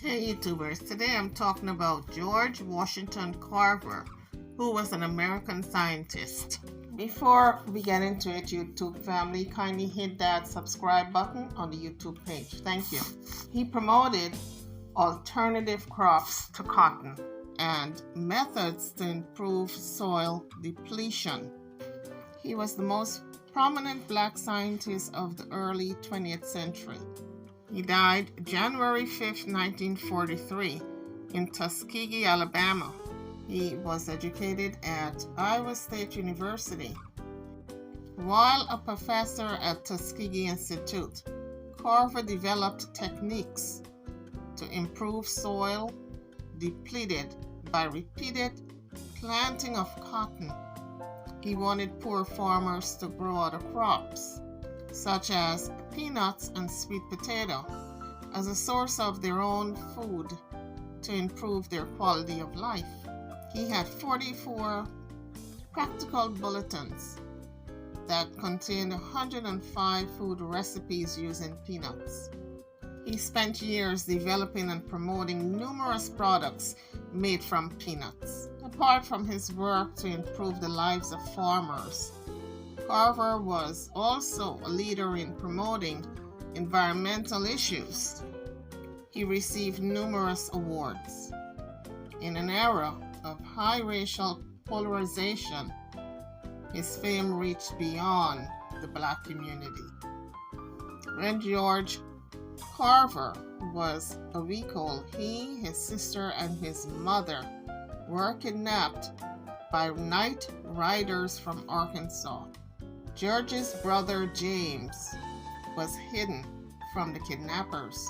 Hey YouTubers, today I'm talking about George Washington Carver, who was an American scientist. Before we get into it, YouTube family, kindly hit that subscribe button on the YouTube page. Thank you. He promoted alternative crops to cotton and methods to improve soil depletion. He was the most prominent black scientist of the early 20th century. He died January 5, 1943, in Tuskegee, Alabama. He was educated at Iowa State University. While a professor at Tuskegee Institute, Carver developed techniques to improve soil depleted by repeated planting of cotton. He wanted poor farmers to grow other crops, such as peanuts and sweet potato, as a source of their own food to improve their quality of life. He had 44 practical bulletins that contained 105 food recipes using peanuts. He spent years developing and promoting numerous products made from peanuts. Apart from his work to improve the lives of farmers, Carver was also a leader in promoting environmental issues. He received numerous awards. In an era of high racial polarization, his fame reached beyond the black community. When George Carver was a week old, he, his sister, and his mother were kidnapped by night riders from Arkansas. George's brother James was hidden from the kidnappers.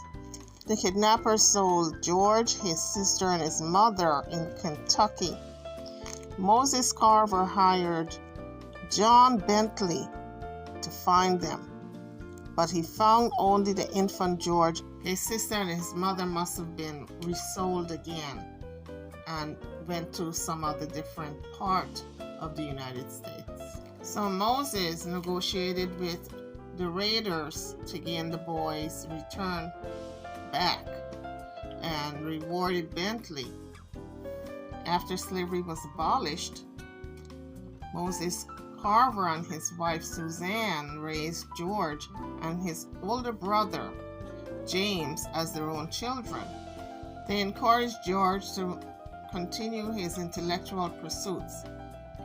The kidnappers sold George, his sister, and his mother in Kentucky. Moses Carver hired John Bentley to find them, but he found only the infant George. His sister and his mother must have been resold again and went to some other different part of the United States. So Moses negotiated with the raiders to gain the boys' return back and rewarded Bentley. After slavery was abolished, Moses Carver and his wife Suzanne raised George and his older brother James as their own children. They encouraged George to continue his intellectual pursuits,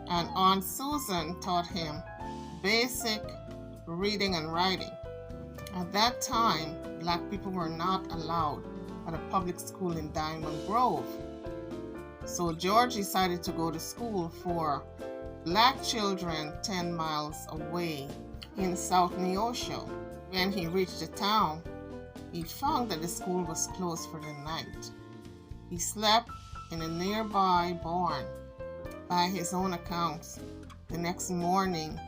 and Aunt Susan taught him basic reading and writing. At that time, black people were not allowed at a public school in Diamond Grove. So George decided to go to school for black children 10 miles away in South Neosho. When he reached the town, he found that the school was closed for the night. He slept in a nearby barn. By his own accounts, the next morning,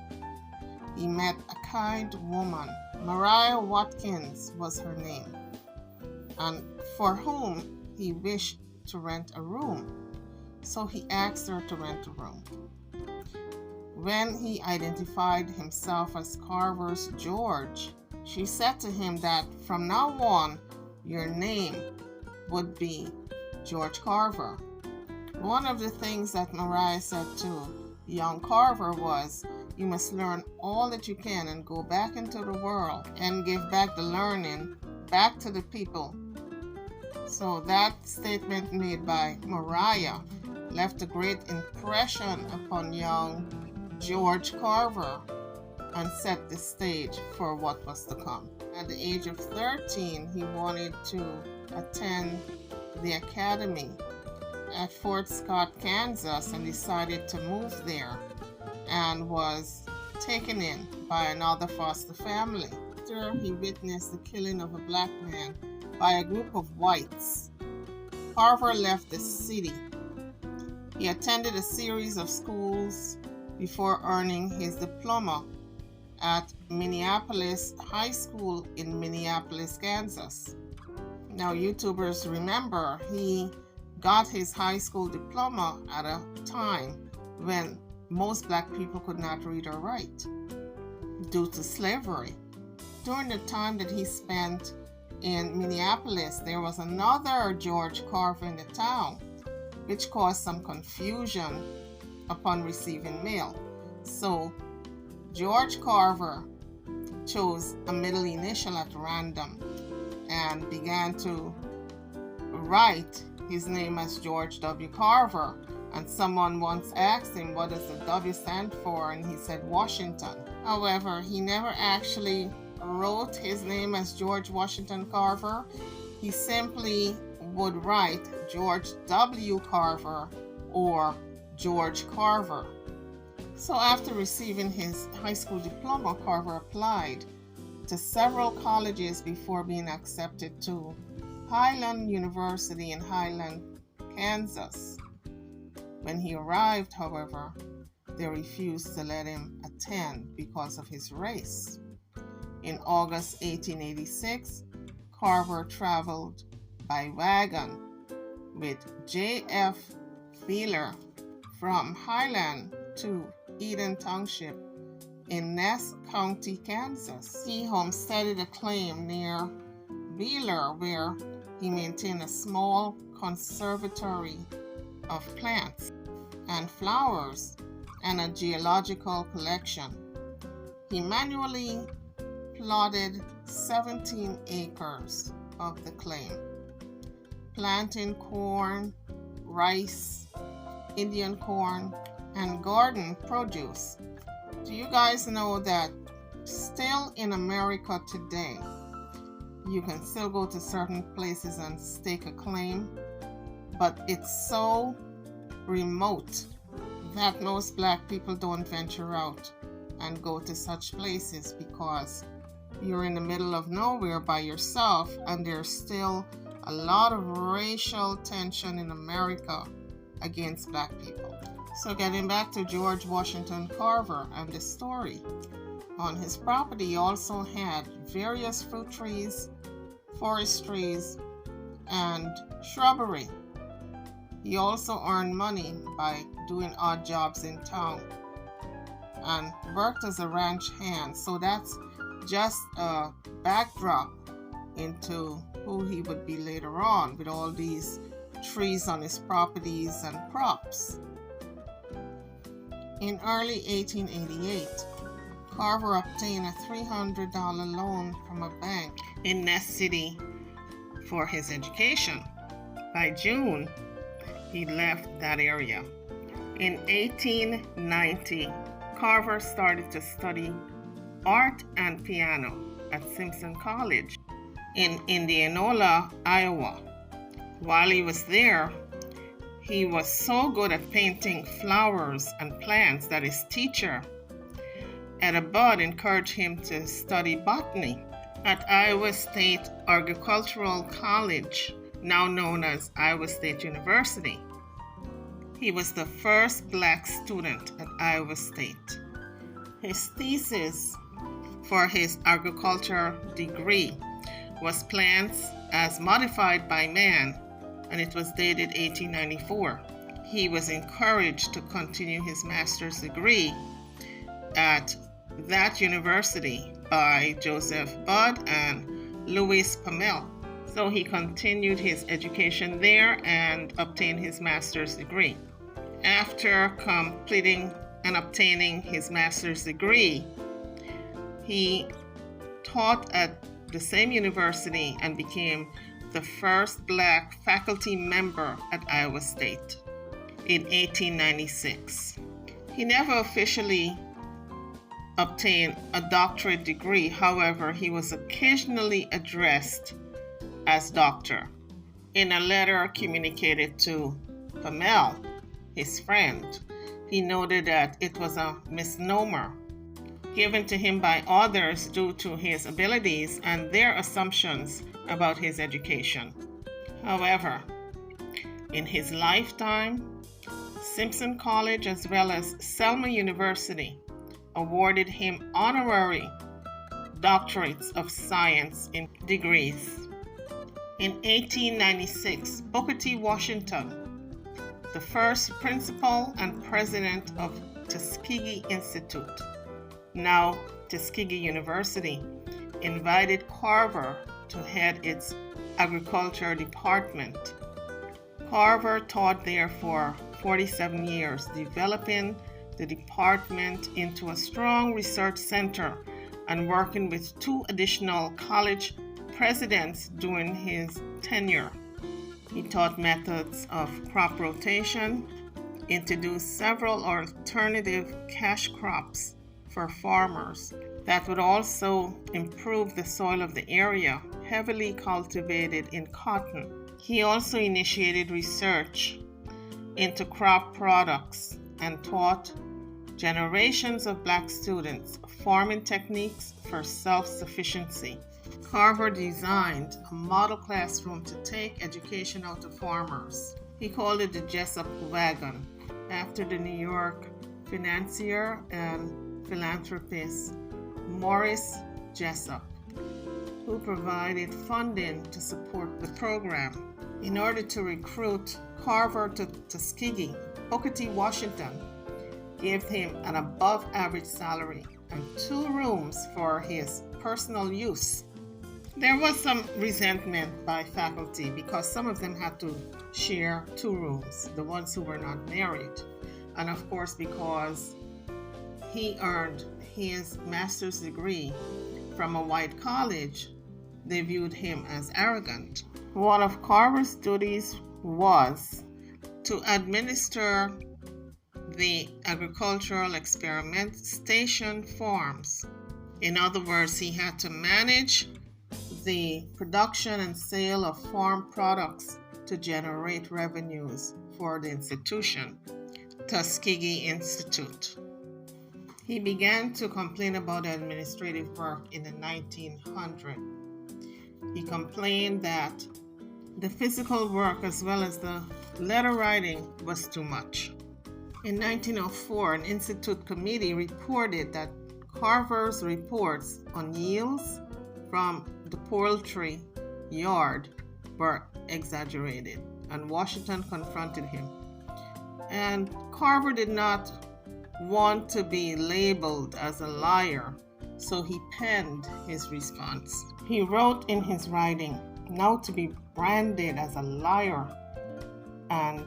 he met a kind woman. Mariah Watkins was her name, and for whom he wished to rent a room. So he asked her to rent a room. When he identified himself as Carver's George, she said to him that from now on, your name would be George Carver. One of the things that Mariah said to young Carver was, you must learn all that you can and go back into the world and give back the learning back to the people. So that statement made by Mariah left a great impression upon young George Carver and set the stage for what was to come. At the age of 13, he wanted to attend the academy at Fort Scott, Kansas, and decided to move there, and was taken in by another foster family. After he witnessed the killing of a black man by a group of whites, Carver left the city. He attended a series of schools before earning his diploma at Minneapolis High School in Minneapolis, Kansas. Now, YouTubers remember he got his high school diploma at a time when most black people could not read or write due to slavery. During the time that he spent in Minneapolis, there was another George Carver in the town, which caused some confusion upon receiving mail. So George Carver chose a middle initial at random and began to write his name as George W. Carver. And someone once asked him, what does the W stand for? And he said Washington. However, he never actually wrote his name as George Washington Carver. He simply would write George W. Carver or George Carver. So after receiving his high school diploma, Carver applied to several colleges before being accepted to Highland University in Highland, Kansas. When he arrived, however, they refused to let him attend because of his race. In August 1886, Carver traveled by wagon with J.F. Wheeler from Highland to Eden Township in Ness County, Kansas. He homesteaded a claim near Wheeler where he maintained a small conservatory of plants and flowers and a geological collection. He manually plotted 17 acres of the claim, planting corn, rice, Indian corn, and garden produce. Do you guys know that still in America today, you can still go to certain places and stake a claim, but it's so remote that most black people don't venture out and go to such places because you're in the middle of nowhere by yourself, and there's still a lot of racial tension in America against black people. So getting back to George Washington Carver and the story. On his property, he also had various fruit trees, forest trees, and shrubbery. He also earned money by doing odd jobs in town and worked as a ranch hand. So that's just a backdrop into who he would be later on with all these trees on his properties and crops. In early 1888, Carver obtained a $300 loan from a bank in Ness City for his education. By June, he left that area. In 1890, Carver started to study art and piano at Simpson College in Indianola, Iowa. While he was there, he was so good at painting flowers and plants that his teacher, Etta Budd, encouraged him to study botany at Iowa State Agricultural College, now known as Iowa State University. He was the first black student at Iowa State. His thesis for his agriculture degree was Plants as Modified by Man, and it was dated 1894. He was encouraged to continue his master's degree at that university by Joseph Budd and Louis Pamel. So he continued his education there and obtained his master's degree. After completing and obtaining his master's degree, he taught at the same university and became the first black faculty member at Iowa State in 1896. He never officially obtained a doctorate degree. However, he was occasionally addressed as doctor. In a letter communicated to Pamel, his friend, he noted that it was a misnomer given to him by others due to his abilities and their assumptions about his education. However, in his lifetime, Simpson College as well as Selma University awarded him honorary doctorates of science in degrees. In 1896, Booker T. Washington, the first principal and president of Tuskegee Institute, now Tuskegee University, invited Carver to head its agriculture department. Carver taught there for 47 years, developing the department into a strong research center and working with 2 additional college presidents during his tenure. He taught methods of crop rotation, introduced several alternative cash crops for farmers that would also improve the soil of the area heavily cultivated in cotton. He also initiated research into crop products and taught generations of Black students farming techniques for self-sufficiency. Carver designed a model classroom to take education out to farmers. He called it the Jessup Wagon, after the New York financier and philanthropist Morris Jessup, who provided funding to support the program. In order to recruit Carver to Tuskegee, Booker T. Washington gave him an above-average salary and 2 rooms for his personal use. There was some resentment by faculty because some of them had to share 2 rooms, the ones who were not married. And of course, because he earned his master's degree from a white college, they viewed him as arrogant. One of Carver's duties was to administer the agricultural experiment station farms. In other words, he had to manage the production and sale of farm products to generate revenues for the institution, Tuskegee Institute. He began to complain about administrative work in the 1900s. He complained that the physical work as well as the letter writing was too much. In 1904, an institute committee reported that Carver's reports on yields from the poultry yard were exaggerated, and Washington confronted him. And Carver did not want to be labeled as a liar, so he penned his response. He wrote in his writing, "Now to be branded as a liar and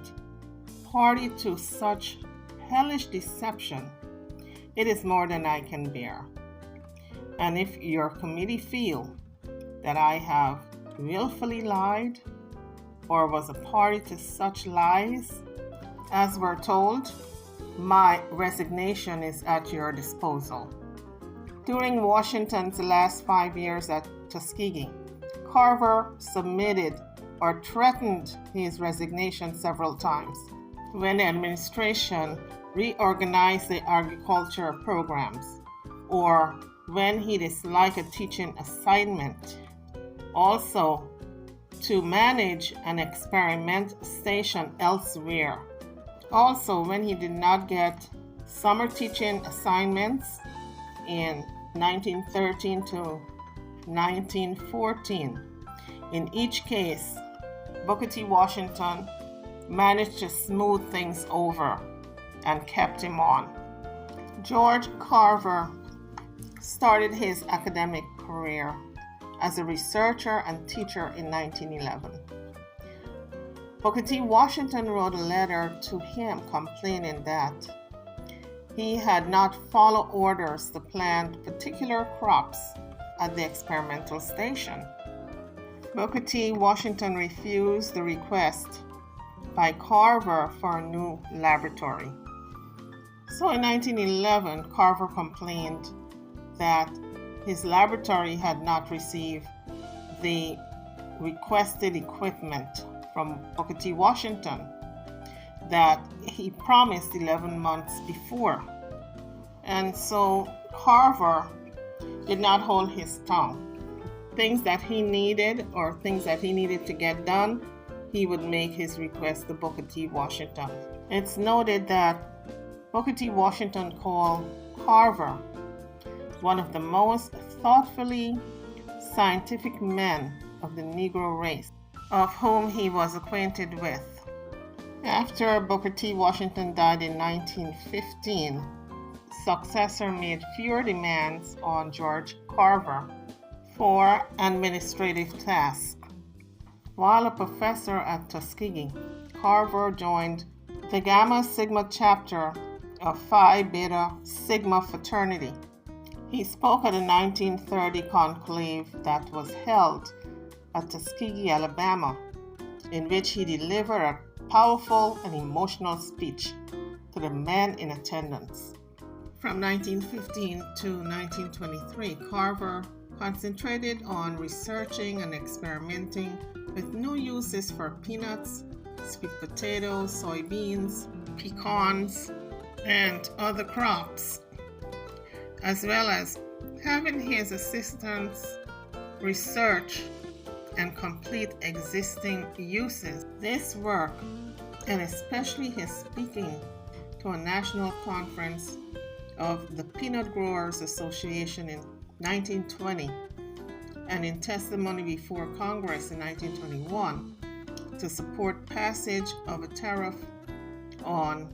party to such hellish deception, it is more than I can bear. And if your committee feel that I have willfully lied or was a party to such lies as were told, my resignation is at your disposal." During Washington's last 5 years at Tuskegee, Carver submitted or threatened his resignation several times. When the administration reorganized the agriculture programs, or when he disliked a teaching assignment, also to manage an experiment station elsewhere. Also, when he did not get summer teaching assignments in 1913 to 1914. In each case, Booker T. Washington managed to smooth things over and kept him on. George Carver started his academic career as a researcher and teacher in 1911. Booker T. Washington wrote a letter to him complaining that he had not followed orders to plant particular crops at the experimental station. Booker T. Washington refused the request by Carver for a new laboratory. So in 1911, Carver complained that his laboratory had not received the requested equipment from Booker T. Washington that he promised 11 months before. And so Carver did not hold his tongue. Things that he needed or things that he needed to get done, he would make his request to Booker T. Washington. It's noted that Booker T. Washington called Carver one of the most thoughtfully scientific men of the Negro race, of whom he was acquainted with. After Booker T. Washington died in 1915, successor made fewer demands on George Carver for administrative tasks. While a professor at Tuskegee, Carver joined the Gamma Sigma chapter of Phi Beta Sigma fraternity. He spoke at a 1930 conclave that was held at Tuskegee, Alabama, in which he delivered a powerful and emotional speech to the men in attendance. From 1915 to 1923, Carver concentrated on researching and experimenting with new uses for peanuts, sweet potatoes, soybeans, pecans, and other crops, as well as having his assistants research and complete existing uses. This work, and especially his speaking to a national conference of the Peanut Growers Association in 1920 and in testimony before Congress in 1921 to support passage of a tariff on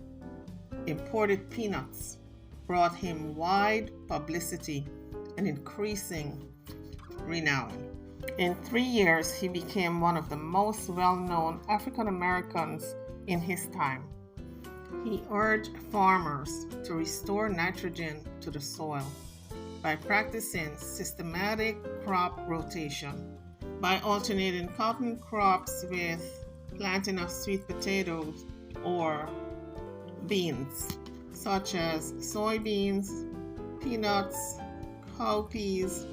imported peanuts, brought him wide publicity and increasing renown. In 3 years, he became one of the most well-known African Americans in his time. He urged farmers to restore nitrogen to the soil by practicing systematic crop rotation, by alternating cotton crops with planting of sweet potatoes or beans, such as soybeans, peanuts, cowpeas.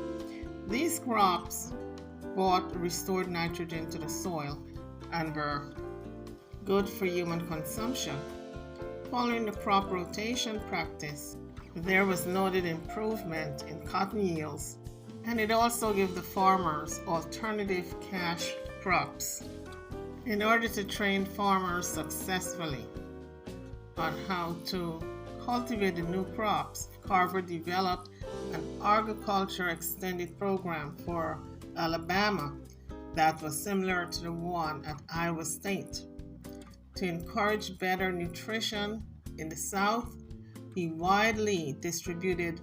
These crops brought restored nitrogen to the soil and were good for human consumption. Following the crop rotation practice, there was noted improvement in cotton yields, and it also gave the farmers alternative cash crops. In order to train farmers successfully on how to cultivate the new crops, Carver developed an agriculture extended program for Alabama that was similar to the one at Iowa State. To encourage better nutrition in the South, he widely distributed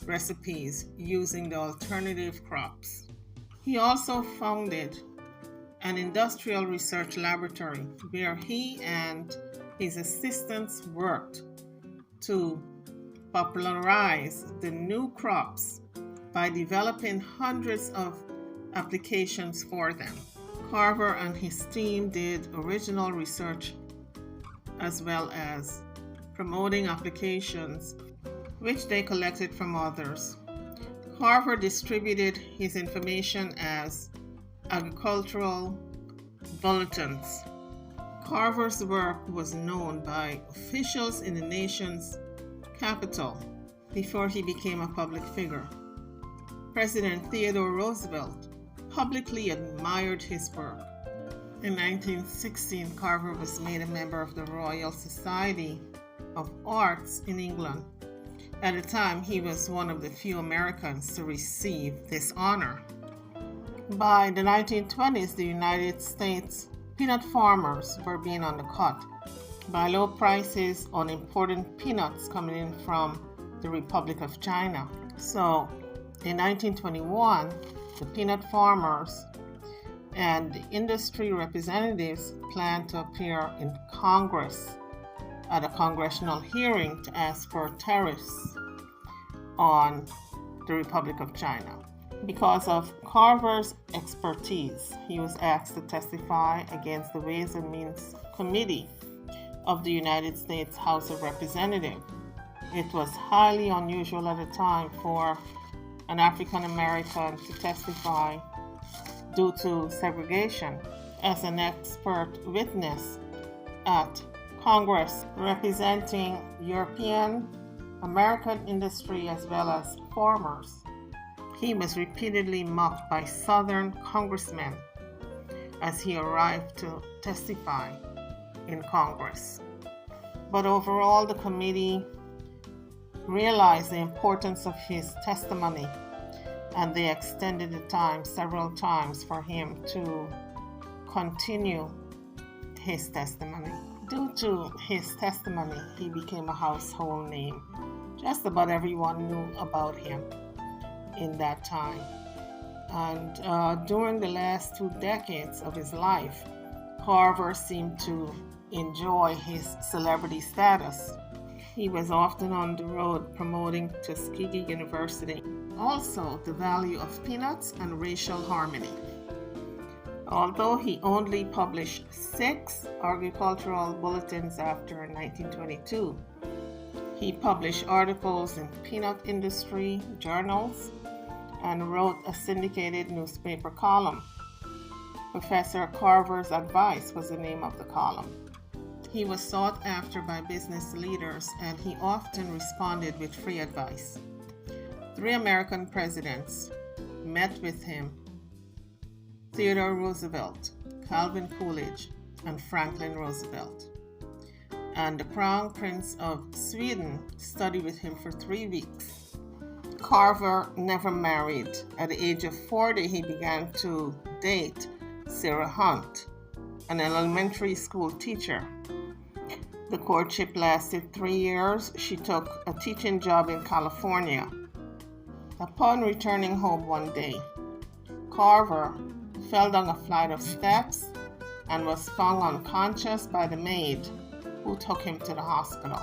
recipes using the alternative crops. He also founded an industrial research laboratory where he and his assistants worked to popularize the new crops by developing hundreds of applications for them. Carver and his team did original research as well as promoting applications which they collected from others. Carver distributed his information as agricultural bulletins. Carver's work was known by officials in the nation's capital before he became a public figure. President Theodore Roosevelt publicly admired his work. In 1916, Carver was made a member of the Royal Society of Arts in England. At the time, he was one of the few Americans to receive this honor. By the 1920s, the United States peanut farmers were being undercut by low prices on imported peanuts coming in from the Republic of China. So, in 1921, the peanut farmers and the industry representatives planned to appear in Congress at a congressional hearing to ask for tariffs on the Republic of China. Because of Carver's expertise, he was asked to testify against the Ways and Means Committee of the United States House of Representatives. It was highly unusual at the time for an African American to testify due to segregation as an expert witness at Congress representing European American industry as well as farmers. He was repeatedly mocked by Southern congressmen as he arrived to testify in Congress. But overall, the committee realized the importance of his testimony, and they extended the time several times for him to continue his testimony. Due to his testimony, he became a household name. Just about everyone knew about him in that time. And during the last 2 decades of his life, Carver seemed to enjoy his celebrity status. He was often on the road promoting Tuskegee University. Also, the value of peanuts and racial harmony. Although he only published 6 agricultural bulletins after 1922, he published articles in peanut industry journals and wrote a syndicated newspaper column. Professor Carver's Advice was the name of the column. He was sought after by business leaders, and he often responded with free advice. 3 American presidents met with him: Theodore Roosevelt, Calvin Coolidge, and Franklin Roosevelt. And the Crown Prince of Sweden studied with him for 3 weeks. Carver never married. At the age of 40, he began to date Sarah Hunt, an elementary school teacher. The courtship lasted 3 years. She took a teaching job in California. Upon returning home one day, Carver fell down a flight of steps and was found unconscious by the maid, who took him to the hospital.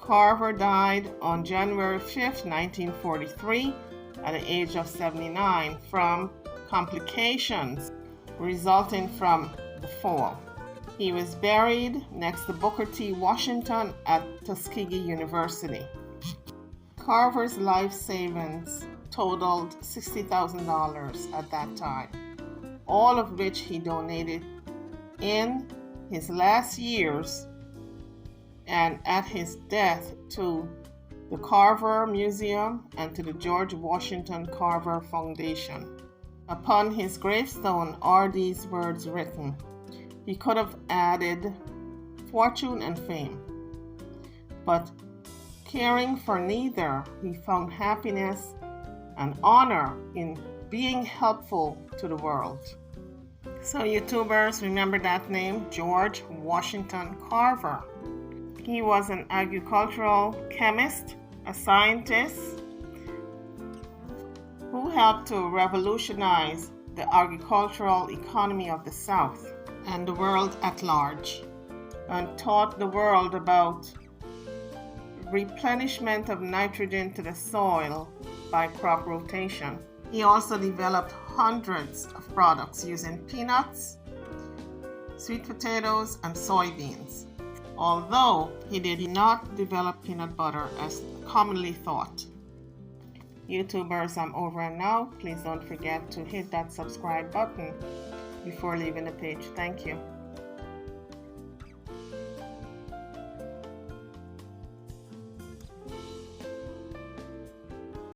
Carver died on January 5, 1943, at the age of 79 from complications resulting from the fall. He was buried next to Booker T. Washington at Tuskegee University. Carver's life savings totaled $60,000 at that time, all of which he donated in his last years and at his death to the Carver Museum and to the George Washington Carver Foundation. Upon his gravestone are these words written: "He could have added fortune and fame, but caring for neither, he found happiness and honor in being helpful to the world." So YouTubers, remember that name, George Washington Carver. He was an agricultural chemist, a scientist who helped to revolutionize the agricultural economy of the South and the world at large, and taught the world about replenishment of nitrogen to the soil by crop rotation. He also developed hundreds of products using peanuts, sweet potatoes, and soybeans, although he did not develop peanut butter as commonly thought. YouTubers, I'm over and now. Please don't forget to hit that subscribe button before leaving the page. Thank you.